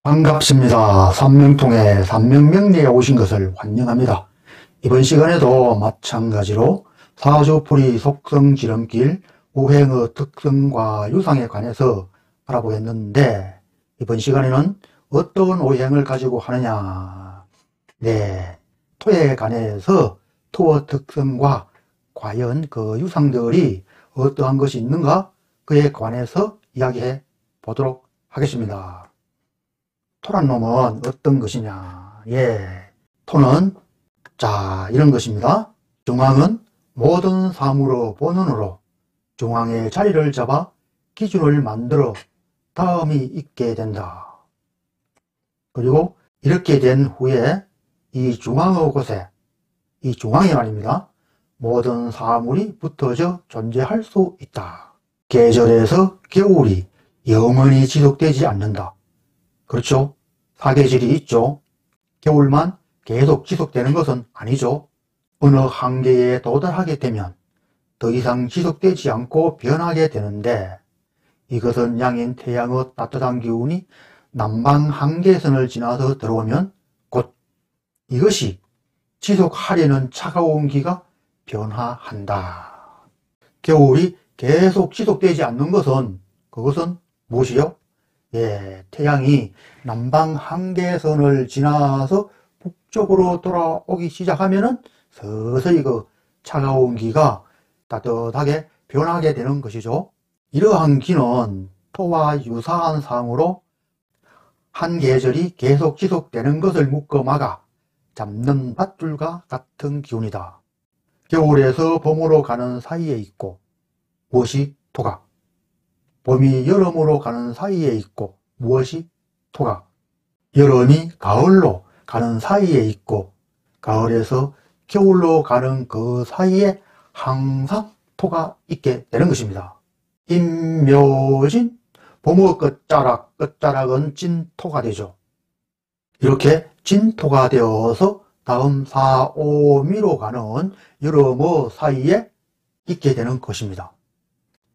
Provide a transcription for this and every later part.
반갑습니다. 삼명통의 삼명명리에 오신 것을 환영합니다. 이번 시간에도 마찬가지로 사주풀이 속성 지름길 오행의 특성과 유상에 관해서 알아보겠는데, 이번 시간에는 어떤 오행을 가지고 하느냐, 토에 관해서 토의 특성과 과연 그 유상들이 어떠한 것이 있는가, 그에 관해서 이야기해 보도록 하겠습니다. 토란 놈은 어떤 것이냐? 토는 이런 것입니다. 중앙은 모든 사물의 본원으로 중앙에 자리를 잡아 기준을 만들어 다음이 있게 된다. 그리고 이렇게 된 후에 이 중앙의 곳에, 이 중앙에 말입니다, 모든 사물이 붙어져 존재할 수 있다. 계절에서 겨울이 영원히 지속되지 않는다. 그렇죠? 사계절이 있죠. 겨울만 계속 지속되는 것은 아니죠. 어느 한계에 도달하게 되면 더 이상 지속되지 않고 변하게 되는데, 이것은 양인 태양의 따뜻한 기운이 남방 한계선을 지나서 들어오면 곧 이것이 지속하려는 차가운 기가 변화한다. 겨울이 계속 지속되지 않는 것은, 그것은 무엇이요? 태양이 남방 한계선을 지나서 북쪽으로 돌아오기 시작하면은 서서히 그 차가운 기가 따뜻하게 변하게 되는 것이죠. 이러한 기는 토와 유사한 상으로 한 계절이 계속 지속되는 것을 묶어 막아 잡는 밧줄과 같은 기운이다. 겨울에서 봄으로 가는 사이에 있고, 무엇이? 토가. 봄이 여름으로 가는 사이에 있고, 무엇이? 토가. 여름이 가을로 가는 사이에 있고, 가을에서 겨울로 가는 그 사이에 항상 토가 있게 되는 것입니다. 임묘진, 봄의 끝자락, 끝자락은 진토가 되죠. 이렇게 진토가 되어서 다음 사오미로 가는 여름의 사이에 있게 되는 것입니다.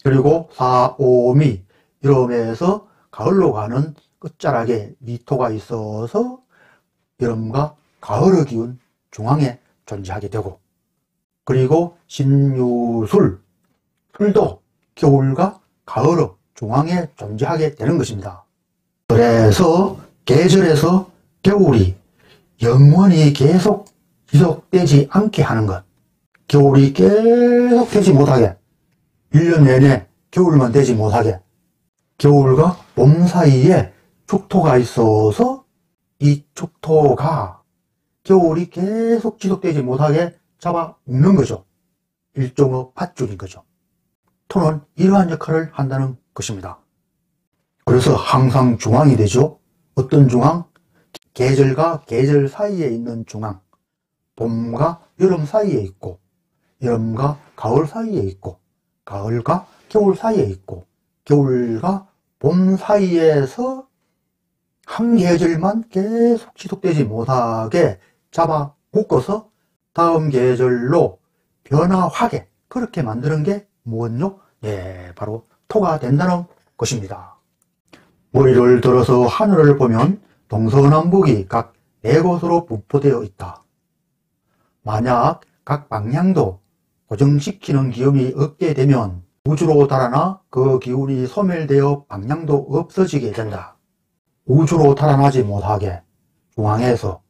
그리고 사오미, 여름에서 가을로 가는 끝자락에 미토가 있어서 여름과 가을의 기운 중앙에 존재하게 되고, 그리고 신유술, 술도 겨울과 가을의 중앙에 존재하게 되는 것입니다. 그래서 계절에서 겨울이 영원히 계속 지속되지 않게 하는 것, 겨울이 계속 되지 못하게, 1년 내내 겨울만 되지 못하게, 겨울과 봄 사이에 축토가 있어서 이 축토가 겨울이 계속 지속되지 못하게 잡아 묶는 거죠. 일종의 밧줄인 거죠. 토는 이러한 역할을 한다는 것입니다. 그래서 항상 중앙이 되죠. 어떤 중앙? 계절과 계절 사이에 있는 중앙. 봄과 여름 사이에 있고, 여름과 가을 사이에 있고, 가을과 겨울 사이에 있고, 겨울과 봄 사이에서 한 계절만 계속 지속되지 못하게 잡아 묶어서 다음 계절로 변화하게 그렇게 만드는 게 뭐였죠? 바로 토가 된다는 것입니다. 머리를 들어서 하늘을 보면 동서남북이 각 4곳으로 분포되어 있다. 만약 각 방향도 고정시키는 기운이 없게 되면 우주로 달아나 그 기운이 소멸되어 방향도 없어지게 된다. 우주로 달아나지 못하게 중앙에서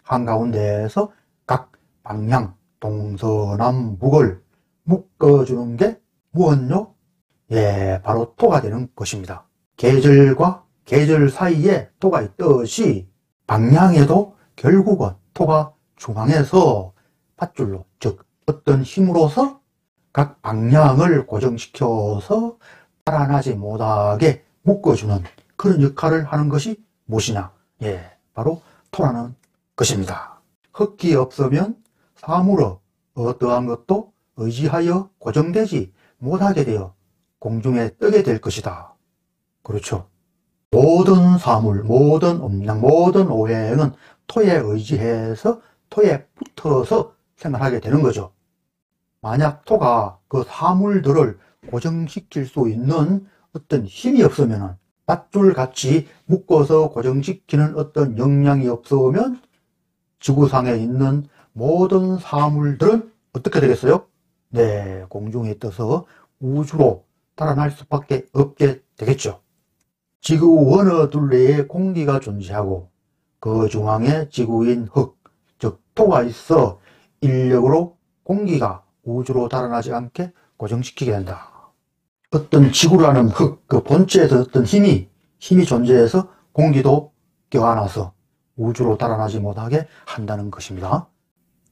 한가운데에서 각 방향 동서남북을 묶어주는 게 무엇요? 바로 토가 되는 것입니다. 계절과 계절 사이에 토가 있듯이 방향에도 결국은 토가 중앙에서 밧줄로, 즉 어떤 힘으로서 각 방향을 고정시켜서 달아나지 못하게 묶어주는 그런 역할을 하는 것이 무엇이냐? 바로 토라는 것입니다. 흙이 없으면 사물의 어떠한 것도 의지하여 고정되지 못하게 되어 공중에 뜨게 될 것이다. 그렇죠. 모든 사물, 모든 음양, 모든 오행은 토에 의지해서 토에 붙어서 생활하게 되는 거죠. 만약 토가 그 사물들을 고정시킬 수 있는 어떤 힘이 없으면 밧줄같이 묶어서 고정시키는 어떤 역량이 없으면 지구상에 있는 모든 사물들은 어떻게 되겠어요? 네, 공중에 떠서 우주로 달아날 수밖에 없게 되겠죠. 지구 어느 둘레에 공기가 존재하고 그 중앙에 지구인 흙, 즉 토가 있어 인력으로 공기가 우주로 달아나지 않게 고정시키게 된다. 어떤 지구라는 흙, 그 본체에서 어떤 힘이 존재해서 공기도 껴안아서 우주로 달아나지 못하게 한다는 것입니다.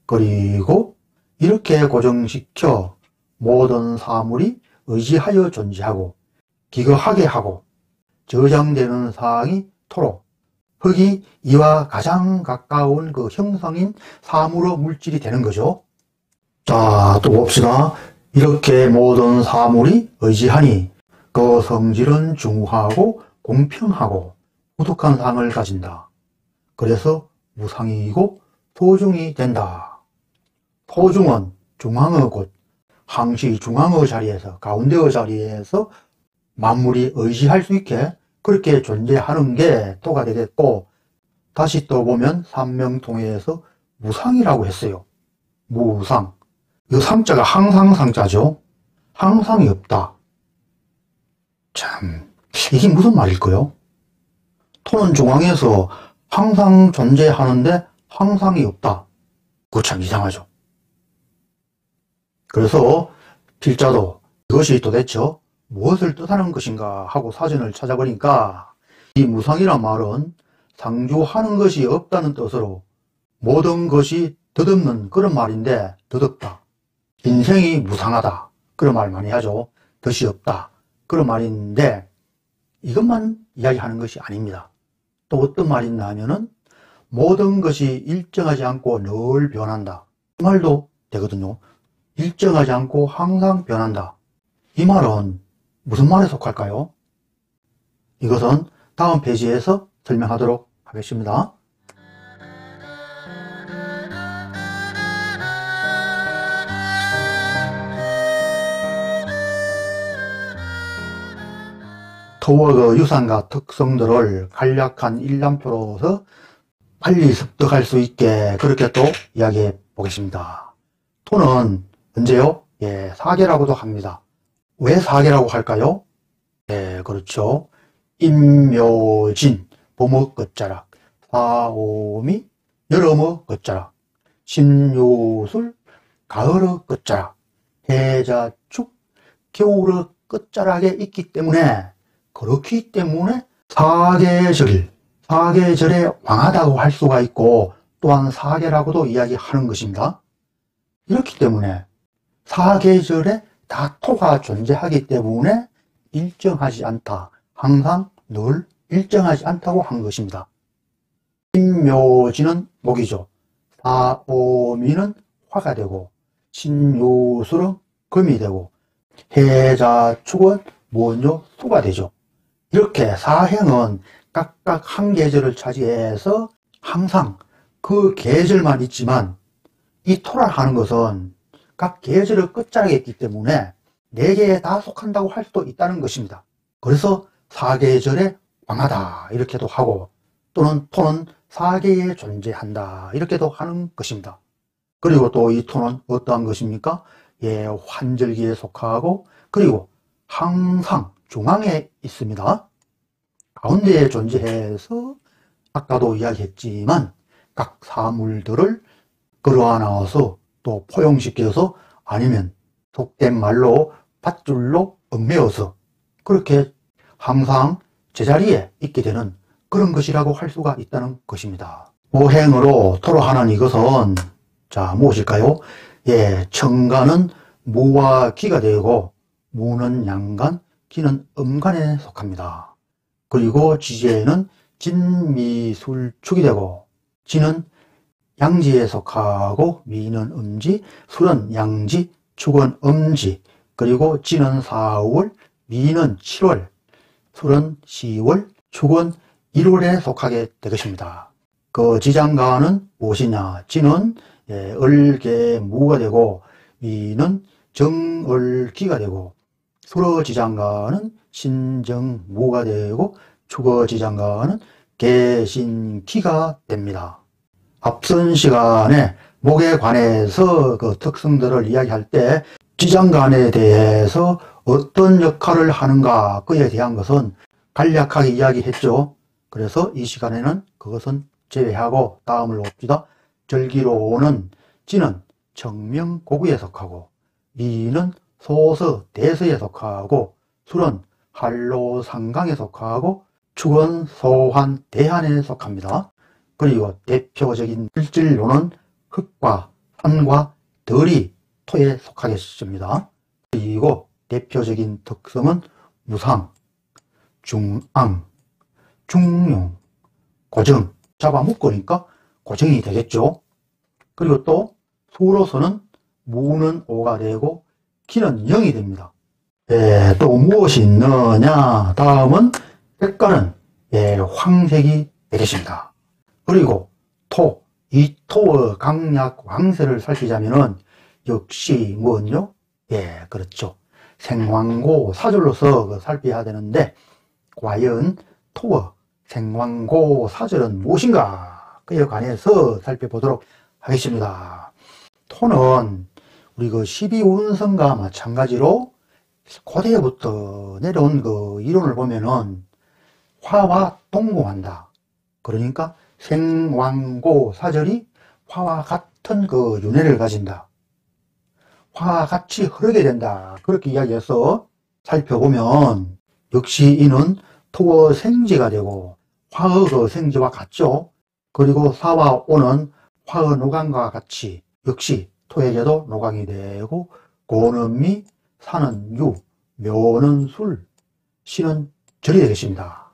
그리고 이렇게 고정시켜 모든 사물이 의지하여 존재하고 기거하게 하고 저장되는 사항이 토로, 흙이 이와 가장 가까운 그 형성인 사물의 물질이 되는 거죠. 자, 또 봅시다. 이렇게 모든 사물이 의지하니 그 성질은 중후하고 공평하고 부득한 상을 가진다. 그래서 무상이고 소중이 된다. 소중은 중앙의 곳, 항시 중앙의 자리에서, 가운데의 자리에서 만물이 의지할 수 있게 그렇게 존재하는 게 토가 되겠고, 다시 또 보면 삼명통해에서 무상이라고 했어요. 무상. 이 상자가 항상 상자죠. 항상이 없다. 참, 이게 무슨 말일까요? 토는 중앙에서 항상 존재하는데 항상이 없다. 그거 참 이상하죠. 그래서 필자도 이것이 도대체 무엇을 뜻하는 것인가 하고 사전을 찾아보니까 이 무상이란 말은 상주하는 것이 없다는 뜻으로 모든 것이 덧없는 그런 말인데, 덧없다. 인생이 무상하다. 그런 말 많이 하죠. 덫이 없다. 그런 말인데 이것만 이야기하는 것이 아닙니다. 또 어떤 말이 있나 하면은 모든 것이 일정하지 않고 늘 변한다. 이 말도 되거든요. 일정하지 않고 항상 변한다. 이 말은 무슨 말에 속할까요? 이것은 다음 페이지에서 설명하도록 하겠습니다. 토와 그 유산과 특성들을 간략한 일람표로서 빨리 습득할 수 있게 그렇게 또 이야기해 보겠습니다. 토는 언제요? 예, 사계라고도 합니다. 왜 사계라고 할까요? 예, 그렇죠. 임묘진, 봄의 끝자락, 사오미, 여름의 끝자락, 신유술, 가을의 끝자락, 해자축, 겨울의 끝자락에 있기 때문에, 그렇기 때문에 사계절에 왕하다고 할 수가 있고 또한 사계라고도 이야기하는 것입니다. 이렇기 때문에 사계절에 다 토가 존재하기 때문에 일정하지 않다. 항상 늘 일정하지 않다고 한 것입니다. 임묘지는 목이죠. 사오미는 화가 되고 신유술은 금이 되고 해자축은 무언요? 수가 되죠. 이렇게 사행은 각각 한 계절을 차지해서 항상 그 계절만 있지만 이 토라 하는 것은 각 계절의 끝자락에 있기 때문에 4개에 다 속한다고 할 수도 있다는 것입니다. 그래서 사계절에 왕하다 이렇게도 하고 또는 토는 4계에 존재한다 이렇게도 하는 것입니다. 그리고 또 이 토는 어떠한 것입니까? 예, 환절기에 속하고 그리고 항상 중앙에 있습니다. 가운데에 존재해서 아까도 이야기했지만 각 사물들을 끌어안아서 또 포용시켜서 아니면 속된 말로 밧줄로 얽매어서 그렇게 항상 제자리에 있게 되는 그런 것이라고 할 수가 있다는 것입니다. 오행으로 토로하는 이것은 자 무엇일까요? 예, 청간은 무와 기가 되고 무는 양간, 기는 음간에 속합니다. 그리고 지지에는 진미술축이 되고 지는 양지에 속하고 미는 음지, 술은 양지, 축은 음지, 그리고 지는 4월, 미는 7월, 술은 10월, 축은 1월에 속하게 되겠습니다. 그 지장간은 무엇이냐? 지는 을계무가 되고 미는 정을기가 되고 수로지장간은 신정무가 되고 주거지장간은 개신기가 됩니다. 앞선 시간에 목에 관해서 그 특성들을 이야기할 때 지장간에 대해서 어떤 역할을 하는가 그에 대한 것은 간략하게 이야기했죠. 그래서 이 시간에는 그것은 제외하고 다음을 봅시다. 절기로는 지는 청명고구에 속하고 이는 소서 대서에 속하고 술은 한로상강에 속하고 축은 소환 대한에 속합니다. 그리고 대표적인 필질로는 흙과 산과 들이 토에 속하겠습니다. 그리고 대표적인 특성은 무상, 중앙, 중용, 고정, 잡아먹으니까 고정이 되겠죠. 그리고 또 수로서는 무는 오가 되고 기는 영이 됩니다. 또 무엇이 있느냐, 다음은 색깔은 황색이 되겠습니다. 그리고 토, 이 토의 강약 왕세를 살피자면은 역시 뭐요? 그렇죠. 생황고 사절로서 살펴야 되는데 과연 토의 생황고 사절은 무엇인가 그에 관해서 살펴보도록 하겠습니다. 토는 우리 그 12운성과 마찬가지로 고대부터 내려온 그 이론을 보면은 화와 동공한다. 그러니까 생황고 사절이 화와 같은 그 윤회를 가진다. 화와 같이 흐르게 된다. 그렇게 이야기해서 살펴보면 역시 이는 토의 생지가 되고 화의 그 생지와 같죠. 그리고 사와 오는 화의 노강과 같이 역시 토에게도 노강이 되고 고는 미, 사는 유, 묘는 술, 시는 절이 되겠습니다.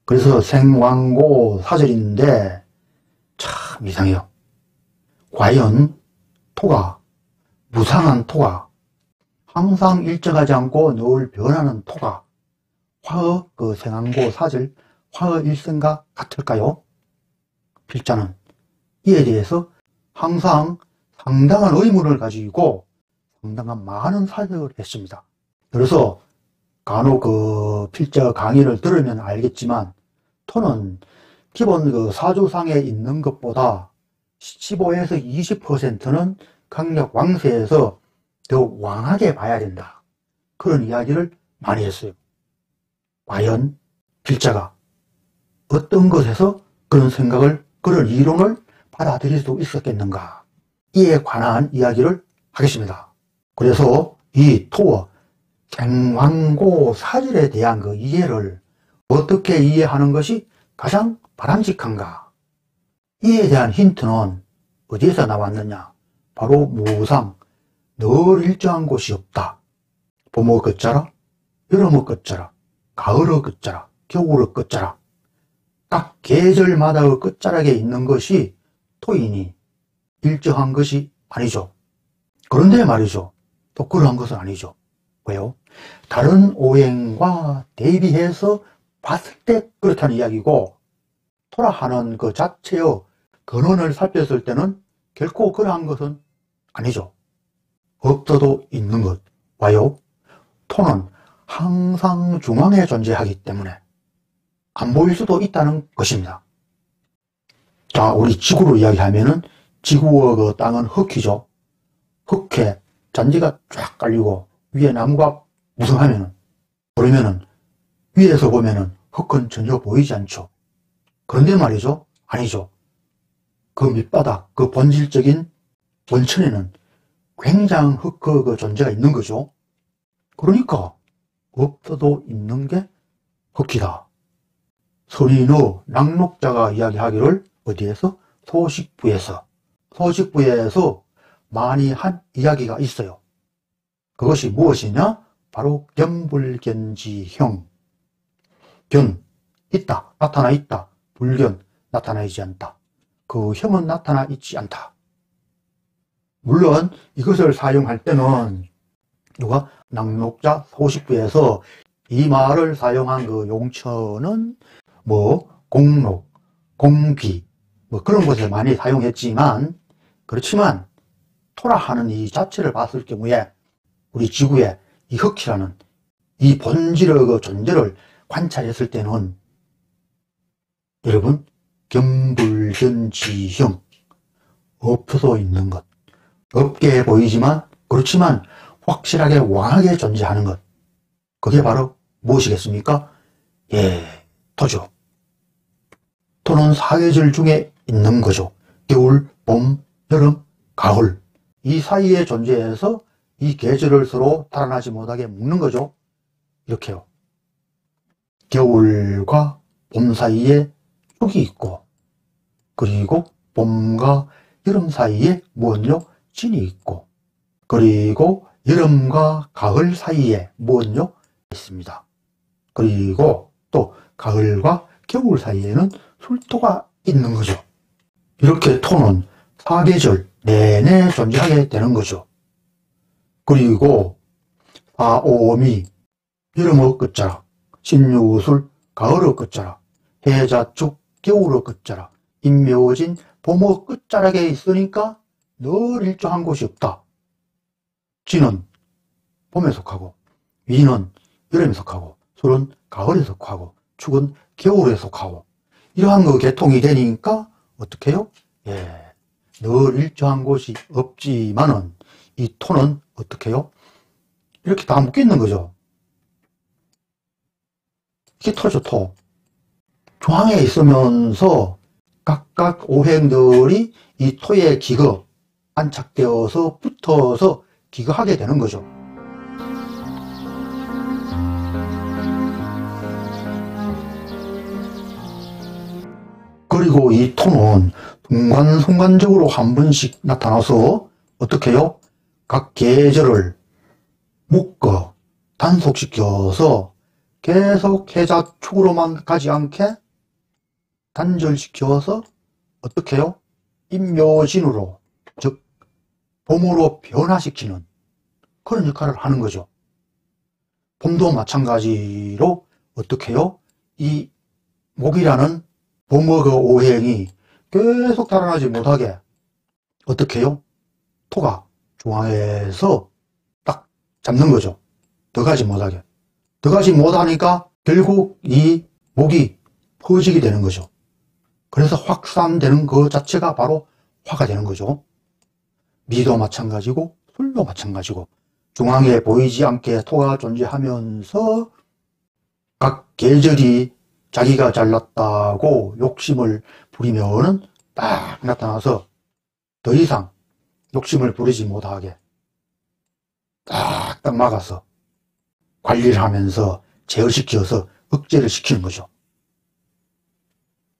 그래서 생황고 사절인데 참 이상해요. 과연 토가, 무상한 토가, 항상 일정하지 않고 늘 변하는 토가 화의 그 생황고 사절, 화의 일생과 같을까요? 필자는 이에 대해서 항상 상당한 의문을 가지고 상당한 많은 사역을 했습니다. 그래서 간혹 그 필자 강의를 들으면 알겠지만 토는 기본 그 사주상에 있는 것보다 15에서 20%는 강력 왕세에서 더 왕하게 봐야 된다. 그런 이야기를 많이 했어요. 과연 필자가 어떤 것에서 그런 생각을, 그런 이론을 받아들일 수 있었겠는가? 이에 관한 이야기를 하겠습니다. 그래서 이 토와 생황고 사절에 대한 그 이해를 어떻게 이해하는 것이 가장 바람직한가? 이에 대한 힌트는 어디에서 나왔느냐? 바로 무상, 늘 일정한 곳이 없다. 봄의 끝자락, 여름의 끝자락, 가을의 끝자락, 겨울의 끝자락. 각 계절마다의 끝자락에 있는 것이 토이니 일정한 것이 아니죠. 그런데 말이죠. 또 그러한 것은 아니죠. 왜요? 다른 오행과 대비해서 봤을 때 그렇다는 이야기고 토라 하는 그 자체의 근원을 살폈을 때는 결코 그러한 것은 아니죠. 없어도 있는 것. 와요? 토는 항상 중앙에 존재하기 때문에 안 보일 수도 있다는 것입니다. 자, 우리 지구로 이야기하면은 지구의 그 땅은 흙이죠. 흙에 잔디가 쫙 깔리고 위에 나무가 무성하면은, 그러면은 위에서 보면은 흙은 전혀 보이지 않죠. 그런데 말이죠. 아니죠. 그 밑바닥, 그 본질적인 원천에는 굉장한 흙의 그 존재가 있는 거죠. 그러니까 없어도 있는 게 흙이다. 서린의 랑록자가 이야기하기를 어디에서? 소식부에서 많이 한 이야기가 있어요. 그것이 무엇이냐? 바로 견불견지형. 견, 있다, 나타나 있다. 불견, 나타나 있지 않다. 그 형은 나타나 있지 않다. 물론 이것을 사용할 때는 누가? 랑록자 소식부에서 이 말을 사용한 그 용처는 공록, 공귀 그런 곳에 많이 사용했지만, 그렇지만 토라 하는 이 자체를 봤을 경우에 우리 지구에 이 흙이라는 이 본질의 그 존재를 관찰했을 때는 여러분 경불견지형, 없어도 있는 것, 없게 보이지만 그렇지만 확실하게 왕하게 존재하는 것, 그게 바로 무엇이겠습니까? 예, 토죠. 토는 사계절 중에 있는 거죠. 겨울, 봄, 여름, 가을, 이 사이에 존재해서 이 계절을 서로 달아나지 못하게 묶는 거죠. 이렇게요. 겨울과 봄 사이에 축이 있고, 그리고 봄과 여름 사이에 무엇요? 진이 있고, 그리고 여름과 가을 사이에 무엇요? 있습니다. 그리고 또 가을과 겨울 사이에는 술토가 있는 거죠. 이렇게 토는 사계절 내내 존재하게 되는 거죠. 그리고 사오미, 여름의 끝자락, 신유술, 가을의 끝자락, 해자축, 겨울의 끝자락, 임묘진, 봄의 끝자락에 있으니까 늘 일정한 곳이 없다. 진은 봄에 속하고, 위는 여름에 속하고, 술은 가을에 속하고, 축은 겨울에 속하고, 이러한 거 개통이 되니까 어떻게 해요? 예, 늘 일정한 곳이 없지만은 이 토는 어떻게 해요? 이렇게 다 묶여 있는 거죠. 이게 토죠, 토. 중앙에 있으면서 각각 오행들이 이 토에 기거, 안착되어서 붙어서 기거하게 되는 거죠. 그리고 이 토는 순간순간적으로 한 번씩 나타나서 어떻게 해요? 각 계절을 묶어 단속시켜서 계속 해자축으로만 가지 않게 단절시켜서 어떻게 해요? 임묘진으로, 즉 봄으로 변화시키는 그런 역할을 하는 거죠. 봄도 마찬가지로 어떻게 해요? 이 목이라는 봄의 그 오행이 계속 달아나지 못하게 어떻게 해요? 토가 중앙에서 딱 잡는 거죠. 더 가지 못하게. 더 가지 못하니까 결국 이 목이 퍼지게 되는 거죠. 그래서 확산되는 그 자체가 바로 화가 되는 거죠. 미도 마찬가지고 술도 마찬가지고 중앙에 보이지 않게 토가 존재하면서 각 계절이 자기가 잘났다고 욕심을 부리면은 딱 나타나서 더 이상 욕심을 부리지 못하게 딱 막아서 관리를 하면서 제어시켜서 억제를 시키는 거죠.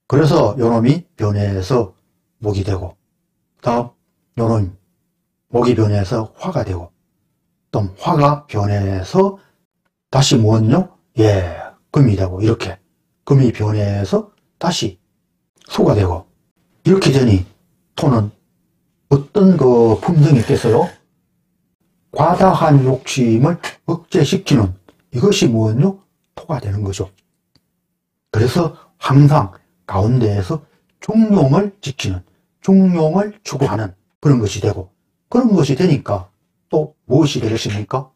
그래서 요놈이 변해서 목이 되고, 다음 요놈이 목이 변해서 화가 되고, 또 화가 변해서 다시 뭐였요? 예, 금이 되고, 이렇게 금이 변해서 다시 수가 되고, 이렇게 되니 토는 어떤 그 품성이 있겠어요? 과다한 욕심을 억제시키는 이것이 뭐였요? 토가 되는 거죠. 그래서 항상 가운데에서 중용을 지키는, 중용을 추구하는 그런 것이 되고, 그런 것이 되니까 또 무엇이 되겠습니까?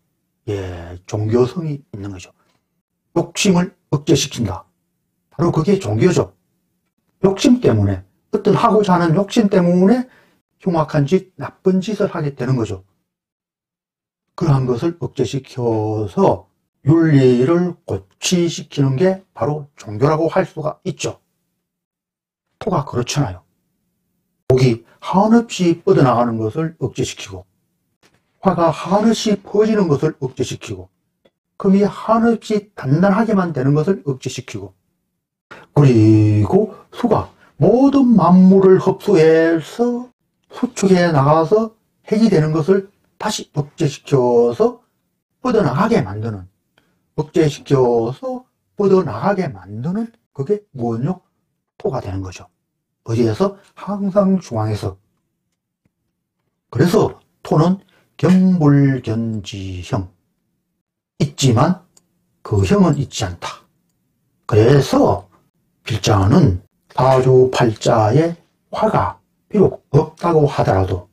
예, 종교성이 있는 거죠. 욕심을 억제시킨다. 바로 그게 종교죠. 욕심 때문에, 어떤 하고자 하는 욕심 때문에 흉악한 짓, 나쁜 짓을 하게 되는 거죠. 그러한 것을 억제시켜서 윤리를 고취시키는 게 바로 종교라고 할 수가 있죠. 토가 그렇잖아요. 목이 한없이 뻗어나가는 것을 억제시키고, 화가 한없이 퍼지는 것을 억제시키고, 금이 한없이 단단하게만 되는 것을 억제시키고, 그리고 수가 모든 만물을 흡수해서 수축해 나가서 핵이 되는 것을 다시 억제시켜서 뻗어나가게 만드는, 억제시켜서 뻗어나가게 만드는 그게 뭐냐? 토가 되는 거죠. 어디에서? 항상 중앙에서. 그래서 토는 경불견지형, 있지만 그 형은 있지 않다. 그래서 필자는 사주팔자에 화가 비록 없다고 하더라도,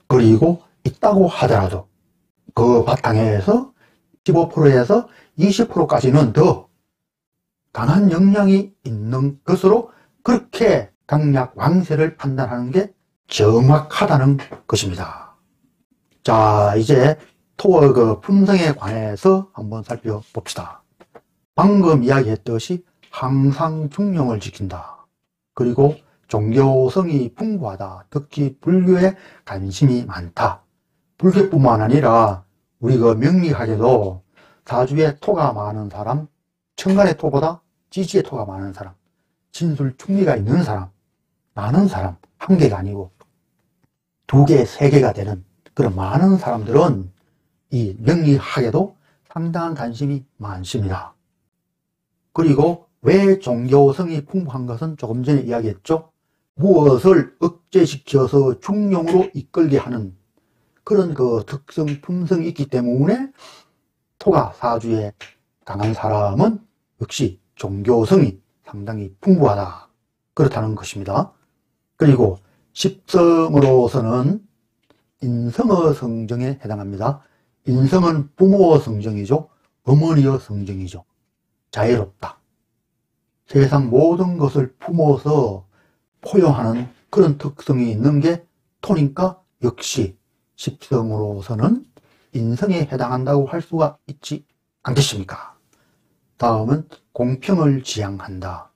그리고 있다고 하더라도 그 바탕에서 15%에서 20%까지는 더 강한 영향이 있는 것으로 그렇게 강약 왕세를 판단하는 게 정확하다는 것입니다. 자, 이제 토의 그 품성에 관해서 한번 살펴봅시다. 방금 이야기했듯이 항상 중용을 지킨다. 그리고 종교성이 풍부하다. 특히 불교에 관심이 많다. 불교뿐만 아니라 우리 그 명리학에도 사주에 토가 많은 사람, 천간에 토보다 지지에 토가 많은 사람, 진술 충리가 있는 사람, 많은 사람, 한 개가 아니고 두 개, 세 개가 되는 그런 많은 사람들은 이 명리학에도 상당한 관심이 많습니다. 그리고 왜 종교성이 풍부한 것은 조금 전에 이야기했죠. 무엇을 억제시켜서 중용으로 이끌게 하는 그런 그 특성, 품성이 있기 때문에 토가 사주에 강한 사람은 역시 종교성이 상당히 풍부하다. 그렇다는 것입니다. 그리고 십성으로서는 인성의 성정에 해당합니다. 인성은 부모의 성정이죠. 어머니의 성정이죠. 자애롭다. 세상 모든 것을 품어서 포용하는 그런 특성이 있는 게 토니까 역시 십성으로서는 인성에 해당한다고 할 수가 있지 않겠습니까? 다음은 공평을 지향한다.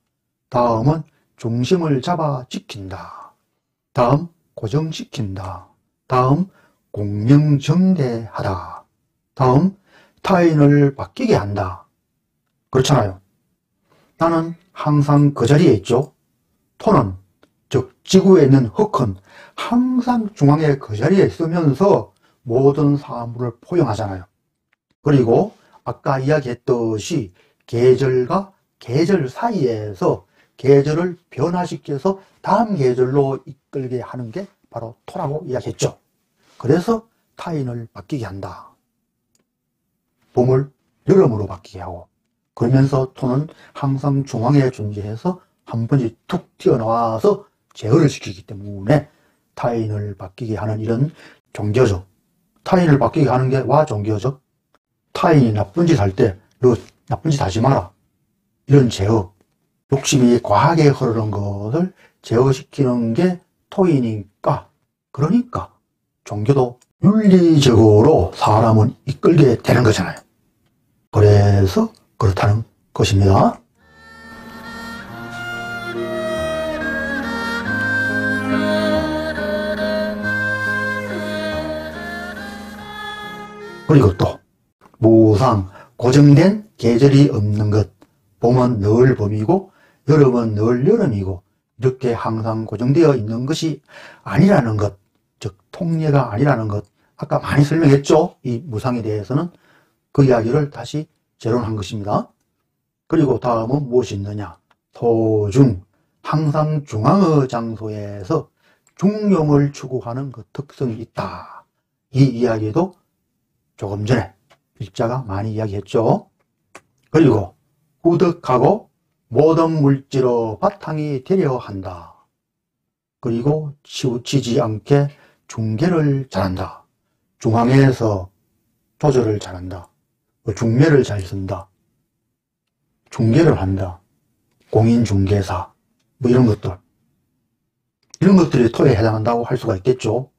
다음은 중심을 잡아 지킨다. 다음 고정시킨다. 다음 공명정대하다. 다음 타인을 바뀌게 한다. 그렇잖아요. 나는 항상 그 자리에 있죠. 토는 즉 지구에 있는 흙은 항상 중앙에 그 자리에 있으면서 모든 사물을 포용하잖아요. 그리고 아까 이야기했듯이 계절과 계절 사이에서 계절을 변화시켜서 다음 계절로 이끌게 하는 게 바로 토라고 이야기했죠. 그래서 타인을 바뀌게 한다. 봄을 여름으로 바뀌게 하고, 그러면서 토는 항상 중앙에 존재해서 한 번씩 툭 튀어나와서 제어를 시키기 때문에 타인을 바뀌게 하는 이런 종교죠. 타인을 바뀌게 하는 게 와 종교죠. 타인이 나쁜 짓 할 때 너 나쁜 짓 하지 마라. 이런 제어, 욕심이 과하게 흐르는 것을 제어시키는 게 토이니까, 그러니까 종교도 윤리적으로 사람은 이끌게 되는 거잖아요. 그래서 그렇다는 것입니다. 그리고 또 무상, 고정된 계절이 없는 것. 봄은 늘 봄이고 여름은 늘 여름이고 이렇게 항상 고정되어 있는 것이 아니라는 것, 즉 통례가 아니라는 것, 아까 많이 설명했죠. 이 무상에 대해서는 그 이야기를 다시 재론한 것입니다. 그리고 다음은 무엇이 있느냐. 소중, 항상 중앙의 장소에서 중용을 추구하는 그 특성이 있다. 이 이야기도 조금 전에 일자가 많이 이야기했죠. 그리고 후덕하고 모든 물질의 바탕이 되려 한다. 그리고 치우치지 않게 중개를 잘한다. 중앙에서 조절을 잘한다. 중매를 잘 쓴다. 중개를 한다. 공인중개사, 뭐 이런 것들. 이런 것들이 토에 해당한다고 할 수가 있겠죠.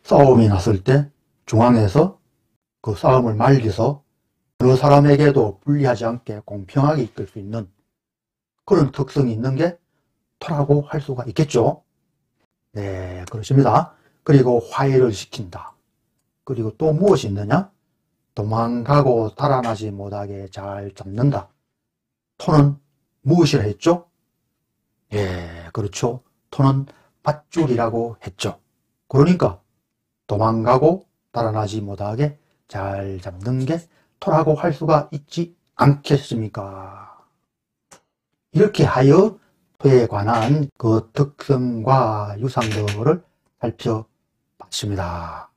싸움이 났을 때 중앙에서 그 싸움을 말려서 어느 사람에게도 불리하지 않게 공평하게 이끌 수 있는 그런 특성이 있는 게 토라고 할 수가 있겠죠. 네, 그렇습니다. 그리고 화해를 시킨다. 그리고 또 무엇이 있느냐? 도망가고 달아나지 못하게 잘 잡는다. 토는 무엇이라 했죠? 예, 그렇죠. 토는 밧줄이라고 했죠. 그러니까 도망가고 달아나지 못하게 잘 잡는 게 토라고 할 수가 있지 않겠습니까? 이렇게 하여 토에 관한 그 특성과 유상들을 살펴봤습니다.